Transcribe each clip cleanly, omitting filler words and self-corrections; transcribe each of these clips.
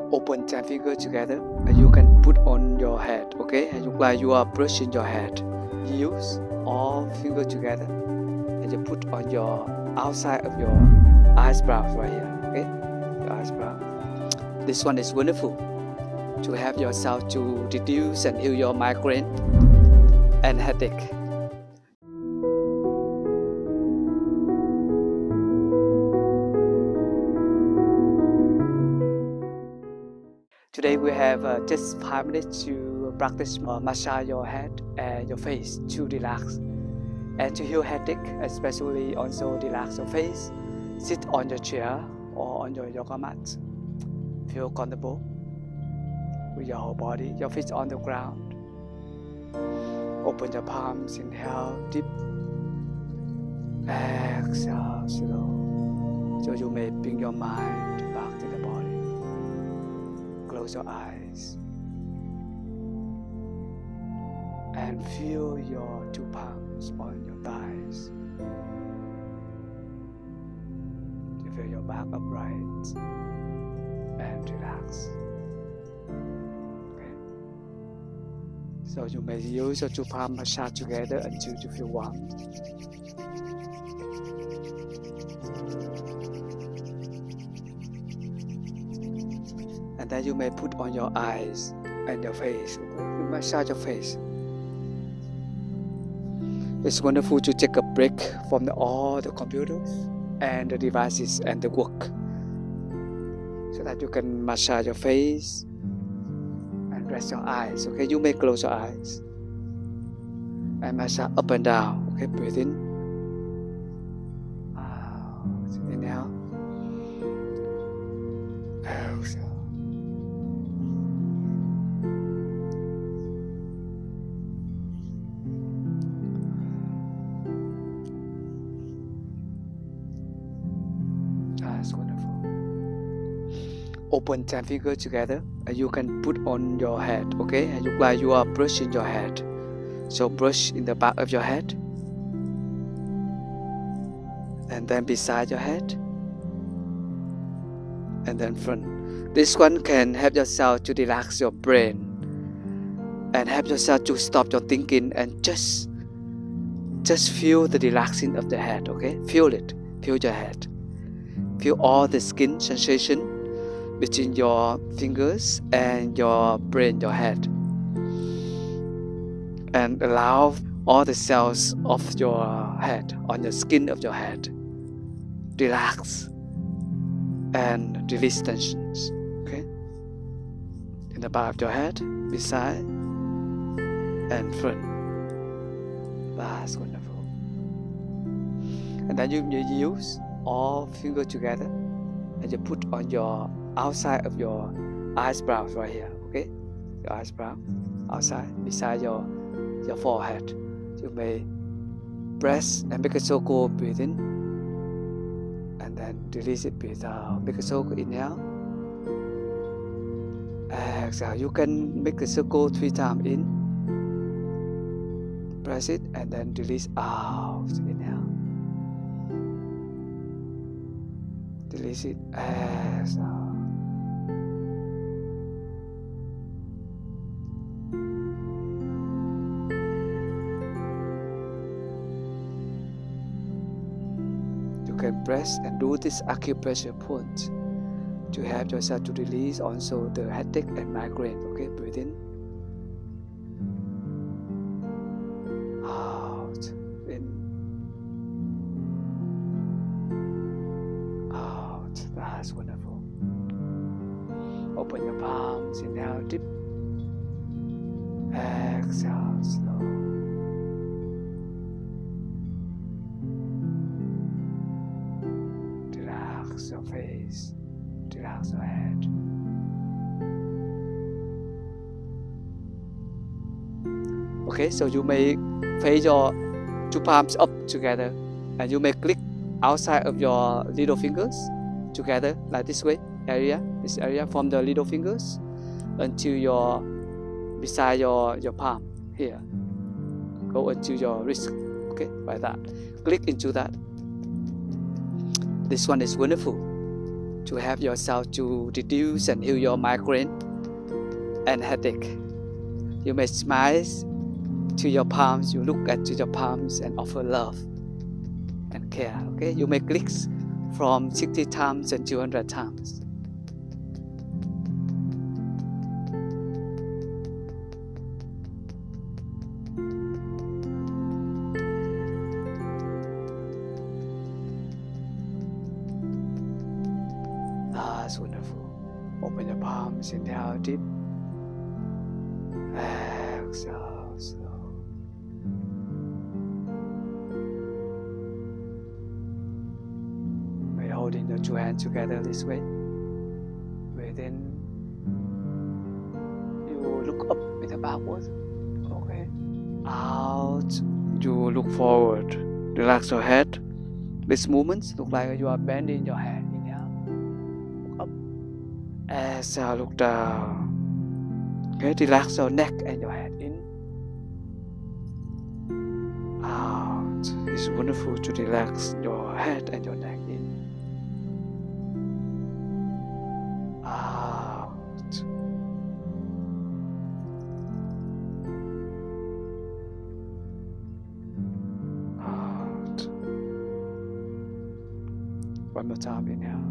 Open 10 fingers together and you can put on your head, okay? And look like you are brushing your head. Use all fingers together and you put on your outside of your eyebrows right here, okay? Your eyebrow. This one is wonderful to have yourself to reduce and heal your migraine and headache. Today we have just 5 minutes to practice massage your head and your face to relax and to heal headache, especially also relax your face. Sit on your chair or on your yoga mat. Feel comfortable with your whole body, your feet on the ground. Open your palms, inhale deep, exhale slow, so you may bring your mind back to the body. Close your eyes and feel your 2 palms on your thighs. You feel your back upright and relax. Okay. So you may use your 2 palms massage together until you feel warm. And then you may put on your eyes and your face. You massage your face. It's wonderful to take a break from all the computers and the devices and the work, so that you can massage your face and rest your eyes. Okay, you may close your eyes and massage up and down. Okay, breathe in. Out. Inhale. Exhale. That's wonderful. Open 10 fingers together and you can put on your head, okay? And look like you are brushing your head. So brush in the back of your head and then beside your head and then front. This one can help yourself to relax your brain and help yourself to stop your thinking and just feel the relaxing of the head, okay? Feel it. Feel your head. Feel all the skin sensation between your fingers and your brain, your head. And allow all the cells of your head, on the skin of your head, relax and release tensions, okay? In the back of your head, beside and front. That's wonderful. And then you use all fingers together and you put on your outside of your eyebrows right here, okay? Your eyebrow outside, beside your forehead. You may press and make a circle, breathe in and then release it, breathe out. Make a circle, inhale, exhale. You can make a circle 3 times in, press it and then release out. Inhale, release it, exhale. You can press and do this acupressure point to help yourself to release also the headache and migraine. Okay, breathe in, out, in, out. That's wonderful. Open your palms, inhale deep, exhale slow. Relax your face, relax your head. Okay, so you may face your 2 palms up together and you may click outside of your little fingers together like this way, this area from the little fingers until your beside your palm here. Go into your wrist, okay, like that. Click into that. This one is wonderful to help yourself to reduce and heal your migraine and headache. You may smile to your palms, you look at your palms and offer love and care. Okay, you may click from 60 times and 200 times. That's wonderful. Open your palms, inhale deep. Exhale slow. By holding your two hands together this way, within you look up with the backward. Okay. Out, you look forward. Relax your head. These movements look like you are bending your head. Inhale, look up. Exhale, look down. Okay, relax your neck and your head. In, out. It's wonderful to relax your head and your neck. In, out. Out. One more time. Inhale.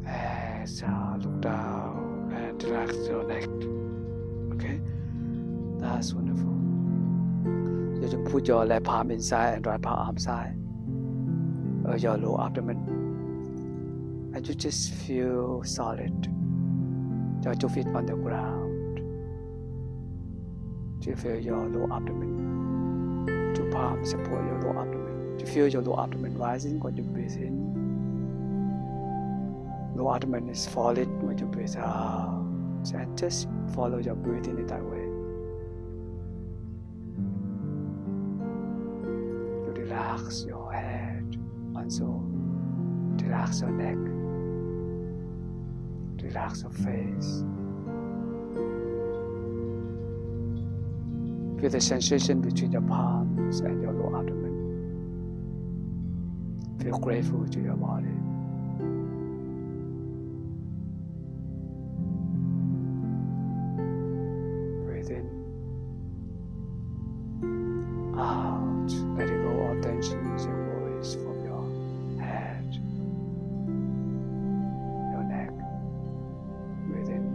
Exhale, look down and relax your neck. Okay, that's wonderful. You can put your left palm inside and right palm outside your lower abdomen, and you just feel solid. Your two feet on the ground. You feel your lower abdomen. Two palms support your lower abdomen. You feel your lower abdomen rising when you breathe in. Lower abdomen is falling when you breathe out. And just follow your breathing in that way. You relax your head, also relax your neck, relax your face. Feel the sensation between your palms and your lower abdomen. Feel grateful to your body. Out, letting go all tensions and worries from your head, your neck. Breathe in.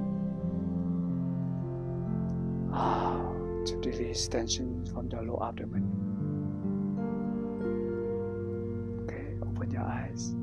Out, to release tensions from the lower abdomen. Okay, open your eyes.